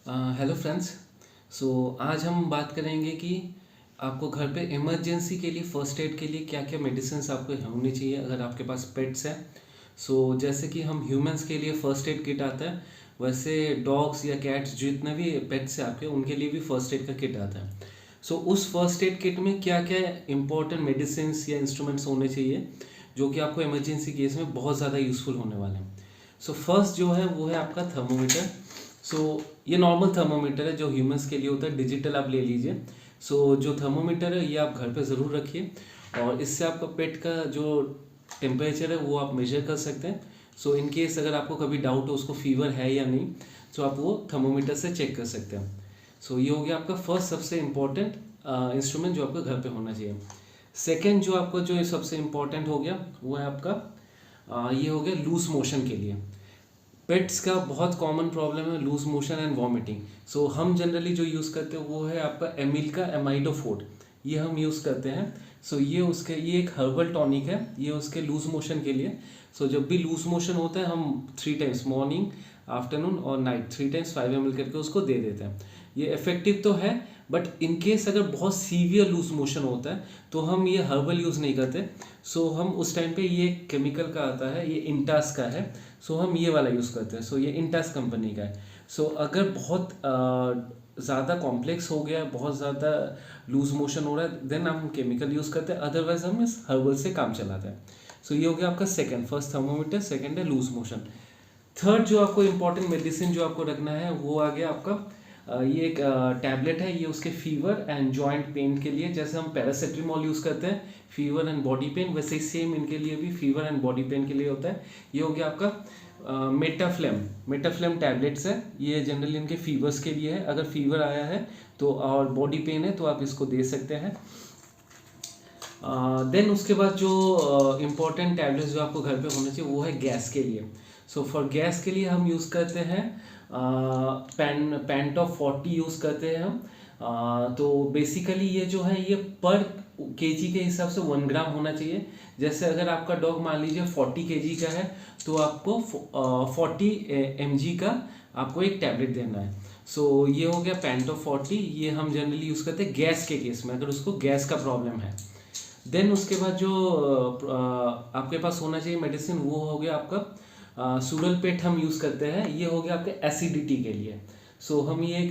Hello friends. सो आज हम बात करेंगे कि आपको घर पे इमरजेंसी के लिए फ़र्स्ट एड के लिए क्या क्या मेडिसिन्स आपको होनी चाहिए अगर आपके पास पेट्स हैं। जैसे कि हम ह्यूमंस के लिए फ़र्स्ट एड किट आता है, वैसे डॉग्स या कैट्स जितने भी पेट्स हैं आपके, उनके लिए भी फ़र्स्ट एड का किट आता है। उस फर्स्ट एड किट में क्या क्या इंपॉर्टेंट मेडिसिन्स या इंस्ट्रूमेंट्स होने चाहिए जो कि आपको इमरजेंसी केस में बहुत ज़्यादा यूज़फुल होने वाले हैं। फर्स्ट जो है वो है आपका थर्मोमीटर। सो ये नॉर्मल थर्मोमीटर है जो ह्यूमंस के लिए होता है, डिजिटल आप ले लीजिए। जो थर्मोमीटर है ये आप घर पे ज़रूर रखिए और इससे आपका पेट का जो टेम्परेचर है वो आप मेजर कर सकते हैं। इन केस अगर आपको कभी डाउट हो उसको फीवर है या नहीं, आप वो थर्मोमीटर से चेक कर सकते हैं। ये हो गया आपका फर्स्ट सबसे इम्पोर्टेंट इंस्ट्रूमेंट जो आपका घर पे होना चाहिए। सेकेंड जो आपका जो सबसे इम्पोर्टेंट हो गया वो है आपका ये हो गया लूज मोशन के लिए। पेट्स का बहुत कॉमन प्रॉब्लम है लूज मोशन एंड वॉमिटिंग। हम जनरली जो यूज़ करते हैं वो है आपका एमिल का एमाइडोफोर्ट, ये हम यूज़ करते हैं। ये एक हर्बल टॉनिक है, ये उसके लूज मोशन के लिए। जब भी लूज मोशन होता है हम 3 टाइम्स मॉर्निंग, आफ्टरनून और नाइट 3 टाइम्स 5 ml करके उसको दे देते हैं। ये इफेक्टिव तो है, बट इन केस अगर बहुत सीवियर लूज मोशन होता है तो हम ये हर्बल यूज़ नहीं करते। हम उस टाइम पे ये केमिकल का आता है, ये इंटास का है। हम ये वाला यूज़ करते हैं। ये इंटास कंपनी का है। अगर बहुत ज़्यादा कॉम्प्लेक्स हो गया, बहुत ज़्यादा लूज मोशन हो रहा है, देन हम केमिकल यूज़ करते हैं, अदरवाइज हम इस हर्बल से काम चलाते हैं। ये हो गया आपका सेकंड, फर्स्ट थर्मोमीटर, सेकंड है लूज मोशन। थर्ड जो आपको इंपॉर्टेंट मेडिसिन जो आपको रखना है वो आ गया आपका ये एक टैबलेट है, ये उसके फीवर एंड जॉइंट पेन के लिए। जैसे हम पैरासिटामोल यूज़ करते हैं फीवर एंड बॉडी पेन, वैसे ही सेम इनके लिए भी फीवर एंड बॉडी पेन के लिए होता है। ये हो गया आपका मेटाफ्लेम टैबलेट्स है, ये जनरली इनके फीवर्स के लिए है। अगर फीवर आया है तो और बॉडी पेन है तो आप इसको दे सकते हैं। देन उसके बाद जो इम्पोर्टेंट टैबलेट्स जो आपको घर पे होने चाहिए वो है गैस के लिए। फॉर गैस के लिए हम यूज़ करते हैं पैंटॉप 40 यूज़ करते हैं हम। बेसिकली ये जो है ये पर केजी के हिसाब से 1 ग्राम होना चाहिए। जैसे अगर आपका डॉग मान लीजिए 40 केजी का है तो आपको 40 mg का आपको एक टैबलेट देना है। ये हो गया पैंटॉप 40, ये हम जनरली यूज़ करते हैं गैस के केस में, अगर उसको गैस का प्रॉब्लम है। देन उसके बाद जो आपके पास होना चाहिए मेडिसिन वो हो गया आपका सूडलपेट हम यूज़ करते हैं, ये हो गया आपके एसिडिटी के लिए। हम ये एक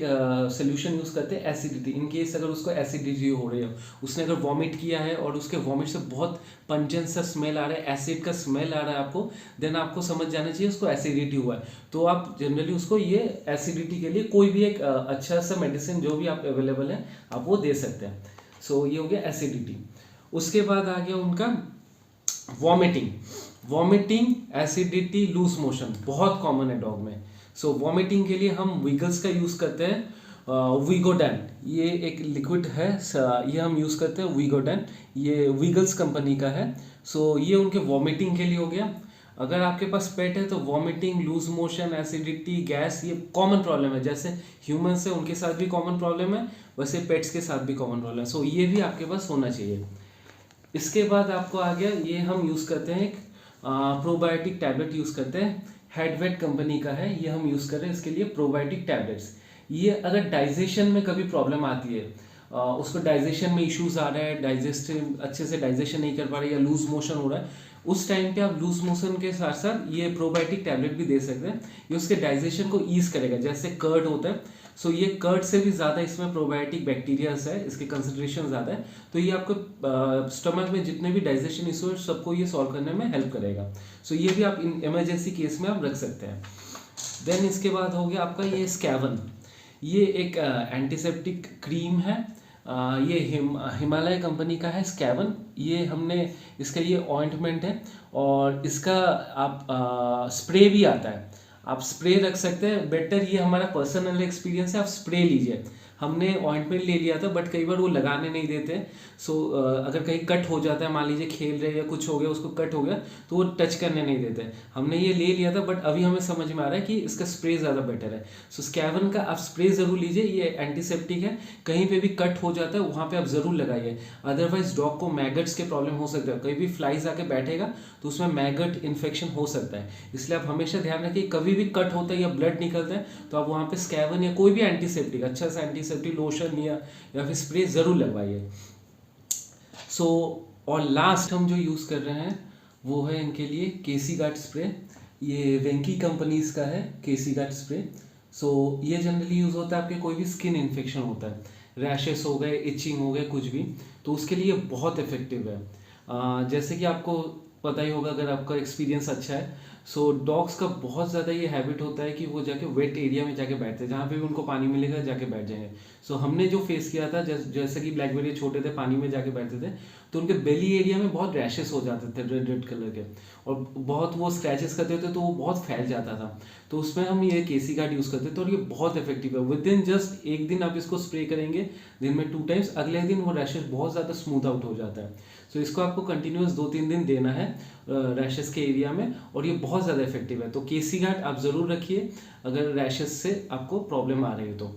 सोल्यूशन यूज़ करते हैं एसिडिटी, इन केस अगर उसको एसिडिटी हो रही हो, उसने अगर वॉमिट किया है और उसके वॉमिट से बहुत पंजेंट सा स्मेल आ रहा है, एसिड का स्मेल आ रहा है आपको, देन आपको समझ जाना चाहिए उसको एसिडिटी हुआ है। तो आप जनरली उसको ये एसिडिटी के लिए कोई भी एक अच्छा सा मेडिसिन जो भी आप अवेलेबल है आप वो दे सकते हैं। ये हो गया एसिडिटी। उसके बाद आ गया उनका वॉमिटिंग, एसिडिटी, लूज मोशन बहुत कॉमन है डॉग में। वॉमिटिंग के लिए हम विगल्स का यूज़ करते हैं, वीगोडैन, ये एक लिक्विड है, ये हम यूज़ करते हैं वीगोडैन, ये विगल्स कंपनी का है। ये उनके वॉमिटिंग के लिए हो गया। अगर आपके पास पेट है तो vomiting, loose motion, acidity, gas ये कॉमन प्रॉब्लम है। जैसे ह्यूमंस है उनके साथ भी कॉमन प्रॉब्लम है, वैसे पेट्स के साथ भी कॉमन प्रॉब्लम है। ये भी आपके पास होना चाहिए। इसके बाद आपको आ गया, ये हम यूज़ करते हैं एक प्रोबायोटिक टैबलेट यूज़ करते हैं, हेडवेट कंपनी का है, ये हम यूज़ कर रहे हैं इसके लिए प्रोबायोटिक टैबलेट्स। ये अगर डाइजेशन में कभी प्रॉब्लम आती है, उसको डाइजेशन में इश्यूज आ रहा है, डाइजेस्टिव अच्छे से डाइजेशन नहीं कर पा रहे या लूज मोशन हो रहा है, उस टाइम पे आप लूज मोशन के साथ साथ ये प्रोबायोटिक टैबलेट भी दे सकते हैं। ये उसके डाइजेशन को ईज करेगा। जैसे कर्ड होता है, ये कर्ड से भी ज़्यादा इसमें प्रोबायोटिक बैक्टीरियाज है, इसके कंसंट्रेशन ज़्यादा है, तो ये आपको स्टमक में जितने भी डाइजेशन इशू है सबको ये सॉल्व करने में हेल्प करेगा। ये भी आप इमरजेंसी केस में आप रख सकते हैं। देन इसके बाद हो गया आपका ये स्कैवन, ये एक एंटीसेप्टिक क्रीम है, ये हिमालय कंपनी का है स्कैवन। ये हमने इसका ये ऑइंटमेंट है और इसका आप स्प्रे भी आता है, आप स्प्रे रख सकते हैं। बेटर ये हमारा पर्सनल एक्सपीरियंस है, आप स्प्रे लीजिए। हमने ऑइंटमेंट ले लिया था, बट कई बार वो लगाने नहीं देते। सो अगर कहीं कट हो जाता है, मान लीजिए खेल रहे या कुछ हो गया, उसको कट हो गया, तो वो टच करने नहीं देते। हमने ये ले लिया था, बट अभी हमें समझ में आ रहा है कि इसका स्प्रे ज़्यादा बेटर है। सो स्कैवन का आप स्प्रे ज़रूर लीजिए, ये एंटीसेप्टिक है, कहीं पे भी कट हो जाता है वहाँ पे आप ज़रूर लगाइए। अदरवाइज डॉग को मैगट्स के प्रॉब्लम हो सकता है, कहीं भी फ्लाइज आके बैठेगा तो उसमें मैगट इन्फेक्शन हो सकता है। इसलिए आप हमेशा ध्यान रखिए, कभी भी कट होता है या ब्लड निकलता है तो आप वहाँ पे स्कैवन या कोई भी एंटीसेप्टिक, अच्छा सा एंटीसेप्टिक लोशन या फिर स्प्रे ज़रूर लगवाइए। सो और लास्ट हम जो यूज़ कर रहे हैं वो है इनके लिए केसी गार्ड स्प्रे। ये वेंकी कंपनीज का है केसी गार्ड स्प्रे। सो ये जनरली यूज़ होता है आपके कोई भी स्किन इन्फेक्शन होता है, रैशेस हो गए, इचिंग हो गए, कुछ भी, तो उसके लिए बहुत इफेक्टिव है। जैसे कि आपको पता ही होगा अगर आपका एक्सपीरियंस अच्छा है, सो डॉग्स का बहुत ज़्यादा ये हैबिट होता है कि वो जाके वेट एरिया में जाके बैठते हैं, जहाँ पे भी उनको पानी मिलेगा जाके बैठ जाएंगे। सो हमने जो फेस किया था, जैसे कि ब्लैकबेरी छोटे थे, पानी में जाके बैठते थे, तो उनके बेली एरिया में बहुत रैशेस हो जाते थे रेड रेड कलर के, और बहुत वो स्क्रैचेस करते थे तो वो बहुत फैल जाता था। तो उसमें हम ये केसी गार्ड यूज़ करते थे और ये बहुत इफेक्टिव है। विद इन जस्ट एक दिन आप इसको स्प्रे करेंगे, दिन में 2 टाइम्स, अगले दिन वो रैशेस बहुत ज़्यादा स्मूथ आउट हो जाता है। सो इसको आपको कंटिन्यूस 2-3 दिन देना है रैशेस के एरिया में, और ये बहुत ज़्यादा इफेक्टिव है। तो केसी गार्ड आप ज़रूर रखिए अगर रैशेस से आपको प्रॉब्लम आ रही है तो।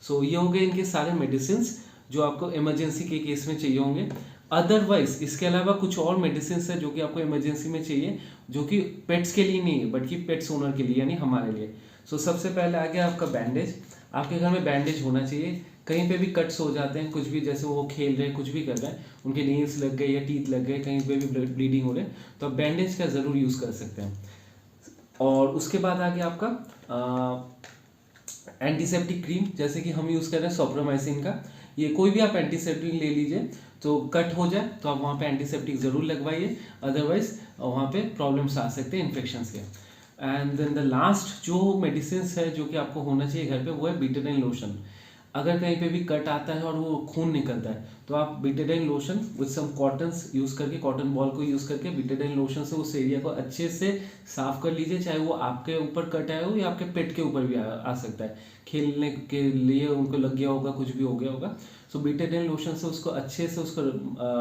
सो ये हो गए इनके सारे मेडिसिन जो आपको इमरजेंसी के केस में चाहिए होंगे। अदरवाइज इसके अलावा कुछ और मेडिसिन है जो कि आपको इमरजेंसी में चाहिए, जो कि पेट्स के लिए नहीं है बल्कि पेट्स ओनर के लिए, यानी हमारे लिए। सो सबसे पहले आ गया आपका बैंडेज। आपके घर में बैंडेज होना चाहिए। कहीं पे भी कट्स हो जाते हैं, कुछ भी, जैसे वो खेल रहे हैं, कुछ भी कर रहे हैं, उनके नेल्स लग गए या टीथ लग गए, कहीं पे भी ब्लीडिंग हो रहे हैं, तो आप बैंडेज का ज़रूर यूज़ कर सकते हैं। और उसके बाद आ गया आपका एंटीसेप्टिक क्रीम, जैसे कि हम यूज़ कर रहे हैं सोप्रोमाइसिन का। ये कोई भी आप एंटीसेप्टिक ले लीजिए, तो कट हो जाए तो आप वहाँ पे एंटीसेप्टिक ज़रूर लगवाइए, अदरवाइज वहाँ पे प्रॉब्लम्स आ सकते हैं इन्फेक्शंस के। एंड देन द लास्ट जो मेडिसिन है जो कि आपको होना चाहिए घर पे, वो है बीटाडाइन लोशन। अगर कहीं पे भी कट आता है और वो खून निकलता है, तो आप betadine lotion with some cottons use करके, कॉटन बॉल को यूज़ करके बीटाडाइन लोशन से उस एरिया को अच्छे से साफ कर लीजिए। चाहे वो आपके ऊपर कट आया हो या आपके पेट के ऊपर भी आ सकता है, खेलने के लिए उनको लग गया होगा, कुछ भी हो गया होगा। सो बीटाडाइन लोशन से उसको अच्छे से उसको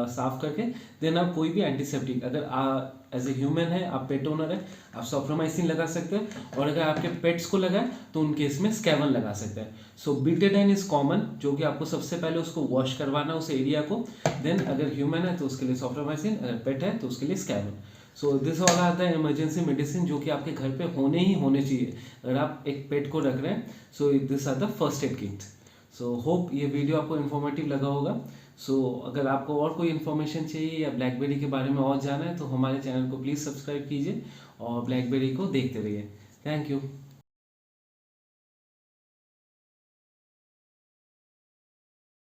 साफ करके देन आप कोई भी एंटीसेप्टिक, अगर एज ए ह्यूमन है, आप पेट ओनर है, आप सोप्रोमाइसिन लगा सकते हैं, और अगर आपके पेट्स को लगा है तो उन केस में स्कैवन लगा सकते हैं। सो बीटाडाइन इज कॉमन, जो कि आपको सबसे पहले उसको वॉश करवाना उस एरिया को, देन अगर ह्यूमन है तो उसके लिए सोप्रोमाइसिन, अगर पेट है तो उसके लिए स्कैवन। So this all are the emergency medicine जो कि आपके घर पे होने चाहिए अगर आप एक पेट को रख रहे हैं। So this are the first aid kit. So hope ये वीडियो आपको इन्फॉर्मेटिव लगा होगा। सो अगर आपको और कोई इन्फॉर्मेशन चाहिए या ब्लैकबेरी के बारे में और जाना है तो हमारे चैनल को प्लीज़ सब्सक्राइब कीजिए और ब्लैकबेरी को देखते रहिए। Thank you.